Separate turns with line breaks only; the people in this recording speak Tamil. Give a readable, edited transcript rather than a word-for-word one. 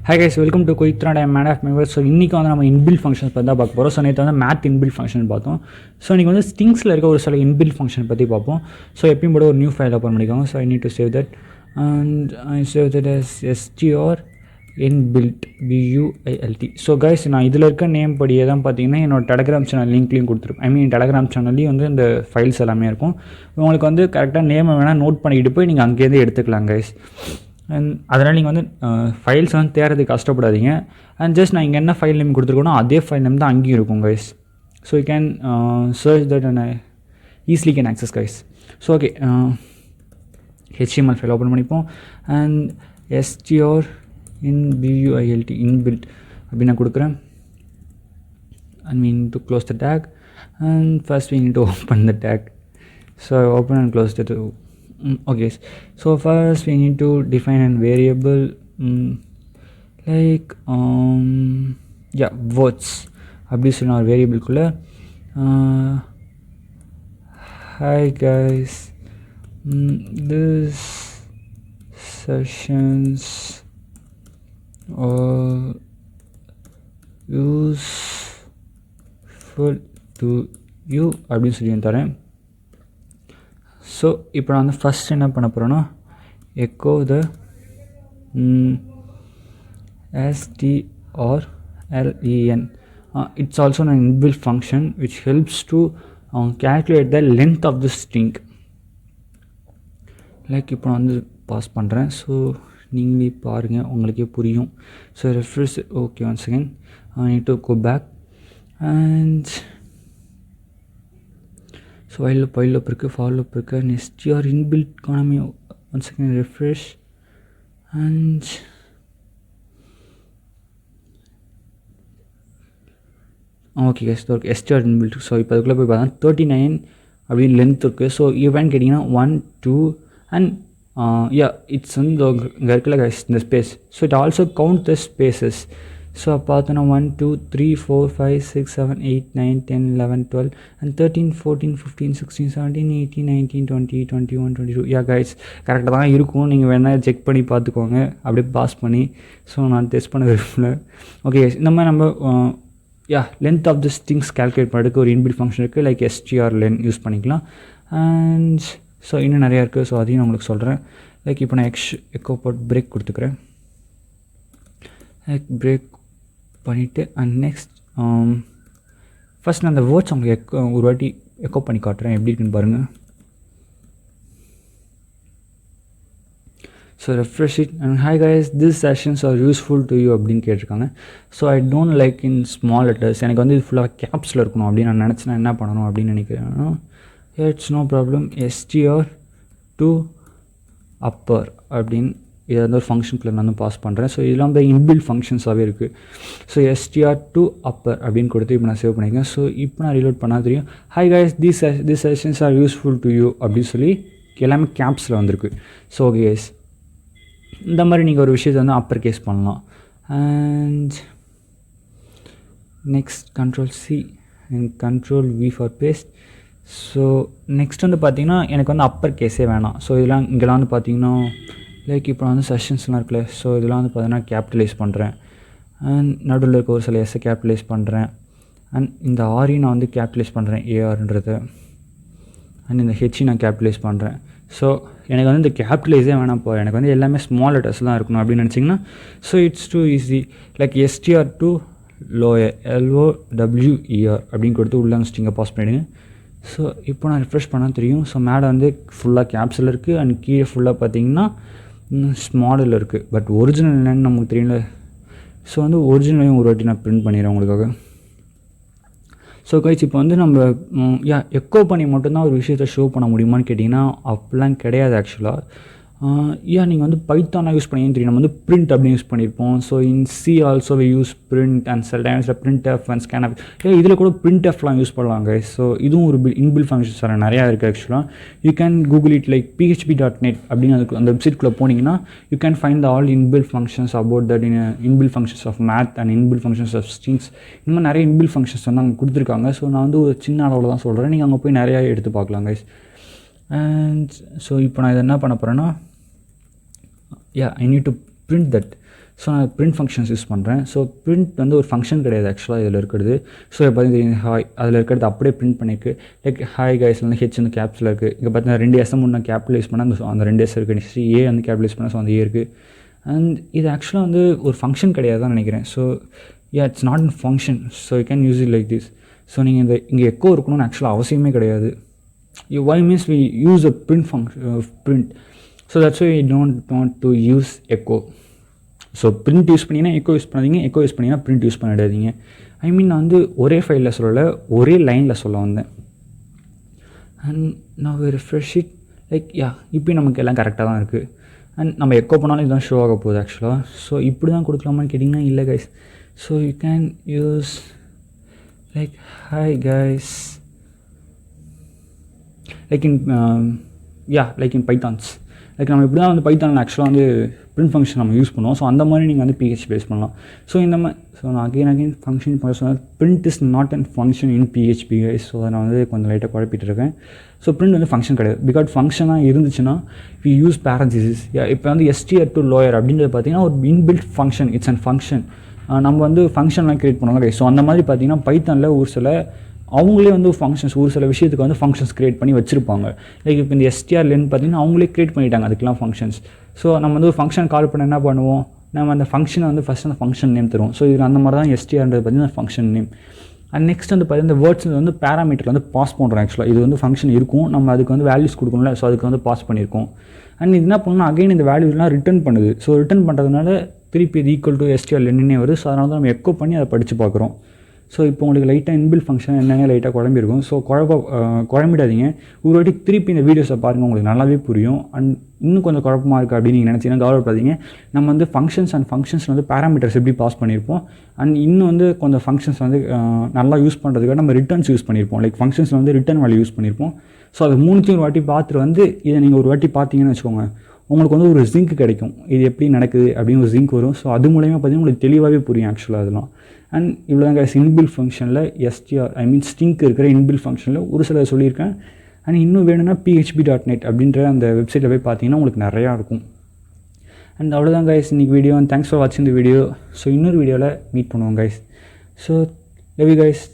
Hi guys, welcome to Quick Thread. I am man of my words. So இன்னைக்கு வந்து நம்ம inbuilt functions பற்றி தான் பார்க்க போகிறோம். ஸோ நேற்று வந்து மேத் inbuilt function பார்த்தோம். ஸோ இன்றைக்கி வந்து ஸ்ட்ரிங்ஸில் இருக்க ஒரு சில inbuilt function பற்றி பார்ப்போம். ஸோ எப்பயும் போட ஒரு நியூ ஃபைல் ஓப்பன் பண்ணிக்கோங்க. So I need to save that and I save that as str inbuilt built. So guys நான் இதில் இருக்க நேம் படியே தான் பார்த்தீங்கன்னா என்னோட டெலகிராம் சேனல் லிங்க்லையும் கொடுத்துருப்பேன். டெலகிராம் சேனல்லையும் வந்து இந்த ஃபைல்ஸ் எல்லாமே இருக்கும். உங்களுக்கு வந்து கரெக்டாக நேமை வேணால் நோட் பண்ணிக்கிட்டு போய் நீங்கள் அங்கேருந்து எடுத்துக்கலாம் கைஸ். அண்ட் அதனால் நீங்கள் வந்து ஃபைல்ஸ் வந்து தேடுறதுக்கு கஷ்டப்படாதீங்க. அண்ட் ஜஸ்ட் நான் இங்கே என்ன ஃபைல் நேம் கொடுத்துருக்கோனோ அதே ஃபைல் நேம் தான் அங்கேயும் இருக்கும் guys. So you can search that and easily can access guys. So okay, HTML file open பண்ணிப்போம். அண்ட் str inbuilt inbuilt அப்படின்னு நான் கொடுக்குறேன். and we need to close the tag and first we need to open the tag. So I open and close the okay, so first we need to define a variable like words அப்படி சொன்ன ஒரு வேரியபிள்குள்ளே hi guys, this sessions are useful to you அப்படின்னு சொல்லி தரேன். ஸோ இப்போ நான் வந்து ஃபஸ்ட் என்ன பண்ண போகிறேன்னா echo the strlen. It's also an inbuilt function which helps to calculate the length of the string. Like இப்போ நான் வந்து பாஸ் பண்ணுறேன். ஸோ நீங்களே பாருங்கள், உங்களுக்கே புரியும். So refresh. Okay, one second, I need to go back and so while loop இருக்குது, for loop இருக்குது, and str inbuilt economy. Once again refresh and okay guys, str inbuilt. So இப்போ அதுக்குள்ளே போய் பார்த்தா 39 அப்படின்னு லென்த் இருக்குது. ஸோ இவன் கேட்டிங்கன்னா 1 2 அண்ட் இட்ஸ் வந்து இங்கே இருக்குல்ல guys இந்த space. So it also count the spaces. So பார்த்தோன்னா 1 2 3 4 5 6 7 8 9 10 11 12 and 13 14 15 16 17 18 19 20 21 22. கைஸ் கரெக்டாக தான் இருக்கும். நீங்கள் வேணால் செக் பண்ணி பார்த்துக்கோங்க அப்படியே பாஸ் பண்ணி. ஸோ நான் டெஸ்ட் பண்ண விரும்பல. ஓகே, இந்த மாதிரி நம்ம length of the strings calculate பண்ணுறதுக்கு ஒரு இன்பில்ட் ஃபங்க்ஷன் இருக்குது. லைக் strlen யூஸ் பண்ணிக்கலாம். அண்ட் ஸோ இன்னும் நிறையா இருக்குது. ஸோ அதையும் நான் உங்களுக்கு சொல்கிறேன். லைக் இப்போ நான் எக்கோ போட் பிரேக் கொடுத்துக்கிறேன். லைக் பிரேக் பண்ணிவிட்டு அண்ட் நெக்ஸ்ட் ஃபஸ்ட் நான் அந்த வேர்ட்ஸ் உங்களுக்கு ஒரு வாட்டி எக்கோ பண்ணி காட்டுறேன் எப்படி இருக்குன்னு பாருங்கள். So refresh it and hi guys, these sessions are useful to you அப்படின்னு கேட்டிருக்காங்க. So I don't like in small letters. எனக்கு வந்து இது ஃபுல்லாக கேப்ஸில் இருக்கணும் அப்படின்னு நான் நினச்சேன்னா என்ன பண்ணணும் அப்படின்னு நினைக்கிறேன். It's no problem. str to upper அப்படின்னு இதை வந்து ஒரு ஃபங்க்ஷனுக்குள்ள நான் வந்து பாஸ் பண்ணுறேன். ஸோ இதெல்லாம் வந்து இன்பில்ட் ஃபங்க்ஷன்ஸாகவே இருக்குது. ஸோ str to upper அப்படின்னு கொடுத்து இப்போ நான் சேவ் பண்ணிக்கிறேன். ஸோ இப்போ நான் ரீலோட் பண்ணால் தெரியும் hi guys, these sessions are useful to you அப்படின்னு சொல்லி எல்லாமே கேப்ஸில் வந்திருக்கு. ஸோ ஓகே guys, இந்த மாதிரி நீங்கள் ஒரு விஷயத்தை வந்து அப்பர் கேஸ் பண்ணலாம். And next Ctrl+C and Ctrl+V for paste. So next வந்து பார்த்திங்கன்னா எனக்கு வந்து அப்பர் கேஸே வேணாம். ஸோ இதெல்லாம் இங்கெல்லாம் வந்து பார்த்திங்கன்னா லைக் இப்போ வந்து செஷன்ஸ்லாம் இருக்குல்ல. ஸோ இதெல்லாம் வந்து பார்த்தீங்கன்னா கேபிட்டலைஸ் பண்ணுறேன். அண்ட் நடுவில் இருக்க ஒரு சில எஸ்ஸை கேபிட்டலைஸ் பண்ணுறேன். அண்ட் இந்த ஆரையும் நான் வந்து கேபிட்டலைஸ் பண்ணுறேன், ஏஆர்ன்றது. அண்ட் இந்த ஹெச்சி நான் கேபிட்டலைஸ் பண்ணுறேன். ஸோ எனக்கு வந்து இந்த கேபிட்டலைஸே வேணாம். இப்போ எனக்கு வந்து எல்லாமே ஸ்மால் லெட்டர்ஸ் தான் இருக்கணும் அப்படின்னு நினச்சிங்கன்னா so it's too easy. Like str to lower LOWER அப்படின்னு கொடுத்து உள்ள ஸ்ட்ரிங்கை பாஸ் பண்ணிவிடுங்க. ஸோ இப்போ நான் ரிஃப்ரெஷ் பண்ணால் தெரியும். ஸோ மேலே வந்து ஃபுல்லாக கேப்ஸில் இருக்குது அண்ட் கீழே ஃபுல்லாக பார்த்தீங்கன்னா ஸ்மாலில் இருக்குது. பட் ஒரிஜினல் என்னன்னு நமக்கு தெரியல. ஸோ வந்து ஒரிஜினலையும் ஒரு வாட்டி நான் பிரிண்ட் பண்ணிடுறேன் உங்களுக்காக. ஸோ கைஸ் இப்போ வந்து நம்ம எக்கோ பண்ணி மட்டும்தான் ஒரு விஷயத்தை ஷோ பண்ண முடியுமான்னு கேட்டிங்கன்னா அப்படிலாம் கிடையாது ஆக்சுவலாக. நீங்கள் வந்து பைத்தானாக யூஸ் பண்ணிங்கன்னு தெரியும். நம்ம வந்து பிரிண்ட் அப்படின்னு யூஸ் பண்ணியிருப்போம். So in C also we use print and சில டைம்ஸில் printf அண்ட் scanf. இதில் கூட printfலாம் யூஸ் பண்ணலாங்க. ஸோ இதுவும் ஒரு இன்பில்ட் ஃபங்க்ஷன்ஸ் வேறு நிறையா இருக்குது ஆக்சுவலாக. You can Google it like php.net அப்படின்னு அதுக்கு அந்த வெப்சைட்குள்ளே போனீங்கன்னா you can find all inbuilt functions about that inbuilt functions of math and inbuilt functions of strings. இந்த மாதிரி நிறைய இன்பில்ட் ஃபங்க்ஷன்ஸ் வந்து அங்கே கொடுத்துருக்காங்க. ஸோ நான் வந்து ஒரு சின்ன அளவில் தான் சொல்கிறேன். நீங்கள் அங்கே போய் நிறையா எடுத்து பார்க்கலாம் கைஸ். அண்ட் ஸோ இப்போ நான் இதை என்ன பண்ண போகிறேன்னா I need to print that. So நான் பிரிண்ட் ஃபங்க்ஷன்ஸ் யூஸ் பண்ணுறேன். ஸோ பிரிண்ட் வந்து ஒரு ஃபங்க்ஷன் கிடையாது ஆக்சுவலாக இதில் இருக்கிறது. ஸோ இப்போ பார்த்தீங்கன்னா ஹாய் அதில் இருக்கிறது அப்படியே பிரிண்ட் பண்ணியிருக்கு. லைக் ஹாய் கைஸ் வந்து ஹெச் வந்து கேப்ஸில் இருக்குது. இங்கே பார்த்தீங்கன்னா 2 எஸ்ஸை முன்னே கேப்பில் யூஸ் பண்ணால் அந்த 2 எஸ் இருக்குது. நெக்ஸ்ட் ஏ வந்து கேப்பில் யூஸ் பண்ணால் ஸோ அந்த ஏ இருக்குது. அண்ட் இது ஆக்சுவலாக வந்து ஒரு ஃபங்க்ஷன் கிடையாது தான் நினைக்கிறேன். So it's not in function. So you can use it like this. So நீங்கள் இங்கே எக்கோ இருக்கணும்னு ஆக்சுவலாக அவசியமே கிடையாது. why means we use a print function print, so that's why we don't want to use echo. So print use பண்ணிங்கன்னா எக்கோ யூஸ் பண்ணாதீங்க, எக்கோ யூஸ் பண்ணிங்கன்னா பிரிண்ட் யூஸ் பண்ணிடாதீங்க. ஐ மீன் நான் வந்து ஒரே ஃபைலில் சொல்லலை, ஒரே லைனில் சொல்ல வந்தேன். அண்ட் நான் ரிஃப்ரெஷ் இட் லைக் இப்போயும் நமக்கு எல்லாம் கரெக்டாக தான் இருக்குது. அண்ட் நம்ம எக்கோ பண்ணாலும் இதுதான் ஷோ ஆக போகுது ஆக்சுவலாக. ஸோ இப்படி தான் கொடுக்கலாமான்னு கேட்டிங்கன்னா இல்லை guys. So you can use like hi guys like in pythons. Like நம்ம இப்படி தான் வந்து பைத்தானில் ஆக்சுவலாக வந்து பிரிண்ட் ஃபங்க்ஷன் நம்ம யூஸ் பண்ணுவோம். ஸோ அந்த மாதிரி நீங்கள் வந்து PHP பேஸ் பண்ணலாம். ஸோ இந்த மாதிரி நான் அகெயின் ஃபங்க்ஷன் சொன்னால் print is not and function in PHP guys. So அதை நான் வந்து கொஞ்சம் லைட்டாக குழப்பிட்டு இருக்கேன். ஸோ பிரிண்ட் வந்து ஃபங்க்ஷன் கிடையாது. பிகாஸ் ஃபங்க்ஷனாக இருந்துச்சுன்னா வி யூஸ் பேரன்சிஸ். இப்போ வந்து str to lower அப்படின்றது பார்த்தீங்கன்னா ஒரு inbuilt function, it's and function. நம்ம வந்து ஃபங்க்ஷன்லாம் க்ரியேட் பண்ணுவோம் கைஸ். ஸோ அந்த மாதிரி பார்த்தீங்கன்னா பைத்தானில் ஒரு சில அவங்களே வந்து ஃபங்க்ஷன்ஸ் ஒரு சில விஷயத்துக்கு வந்து ஃபங்க்ஷன்ஸ் க்ரியேட் பண்ணி வச்சுருப்பாங்க. லைக் இப்போ இந்த strlen பார்த்தீங்கன்னா அவங்களே க்ரியேட் பண்ணிட்டாங்க அதுக்கெலாம் ஃபங்க்ஷன்ஸ். ஸோ நம்ம வந்து ஒரு ஃபங்க்ஷன் கால் பண்ண என்ன பண்ணுவோம், நம்ம அந்த ஃபங்க்ஷனை வந்து ஃபஸ்ட் அந்த ஃபங்க்ஷன் நேம் தருவோம். ஸோ இது அந்த மாதிரி தான் strன்றது பார்த்தீங்கன்னா ஃபங்க்ஷன் நேம். அண்ட் நெக்ஸ்ட் வந்து பார்த்தீங்கன்னா இந்த வேர்ட்ஸ் வந்து பேராமீட்டர் வந்து பாஸ் பண்ணுறோம். ஆக்சுவலாக இது வந்து ஃபங்க்ஷன் இருக்கும், நம்ம அதுக்கு வந்து வேல்யூஸ் கொடுக்கணும்ல. ஸோ அதுக்கு வந்து பாஸ் பண்ணியிருக்கோம். அண்ட் இது என்ன பண்ணணும்னா அகைன் இந்த வேல்யூலாம் ரிட்டர்ன் பண்ணுது. ஸோ ரிட்டர்ன் பண்ணுறதுனால திருப்பி இது ஈக்குவல் டு strlen வருது. ஸோ அதனால தான் நம்ம எக்கோ பண்ணி அதை படித்து பார்க்குறோம். ஸோ இப்போ உங்களுக்கு லைட்டாக இன்பில்ட் ஃபங்க்ஷன் என்னென்ன லைட்டாக குழம்பிருக்கும். ஸோ குழம்பிடாதீங்க. ஒரு வாட்டி திருப்பி இந்த வீடியோஸை பாருங்கள், உங்களுக்கு நல்லாவே புரியும். அண்ட் இன்னும் கொஞ்சம் குழப்பமாக இருக்குது அப்படின்னு நீங்கள் நினச்சிங்கன்னா கவலைப்படாதீங்க. நம்ம வந்து ஃபங்க்ஷன்ஸ் வந்து பேராமீட்டர்ஸ் எப்படி பாஸ் பண்ணியிருப்போம். அண்ட் இன்னும் வந்து கொஞ்சம் ஃபங்க்ஷன்ஸ் வந்து நல்லா யூஸ் பண்ணுறதுக்காக நம்ம ரிட்டர்ன்ஸ் யூஸ் பண்ணியிருப்போம். லைக் ஃபங்க்ஷன்ஸில் வந்து ரிட்டர்ன் வேல்யூ யூஸ் பண்ணியிருப்போம். ஸோ அது மூணுத்தையும் ஒரு வாட்டி பார்த்துட்டு வந்து இதை நீங்கள் ஒரு வாட்டி பார்த்தீங்கன்னு வச்சுக்கோங்க, உங்களுக்கு வந்து ஒரு ஜிங்க் கிடைக்கும். இது எப்படி நடக்குது அப்படின்னு ஒரு ஜிங்க் வரும். ஸோ அது மூலயமா பார்த்தீங்கன்னா உங்களுக்கு தெளிவாகவே புரியும் ஆக்சுவலாக அதெல்லாம். அண்ட் இவ்வளோ தான் கைஸ் இன்பில்ட் ஃபங்க்ஷனில் ஸ்டிங்க் இருக்கிற இன்பில்ட் ஃபங்க்ஷனில் ஒரு சில சொல்லியிருக்கேன். அண்ட் இன்னும் வேணும்னா php.net அப்படின்ற அந்த வெப்சைட்டில் போய் பார்த்தீங்கன்னா உங்களுக்கு நிறையா இருக்கும். அண்ட் அவ்வளோதான் கைஸ் இன்றைக்கி வீடியோ. அண்ட் தேங்க்ஸ் ஃபார் வாட்சிங் த வீடியோ. ஸோ இன்னொரு வீடியோவில் மீட் பண்ணுவோம் guys. So love you guys.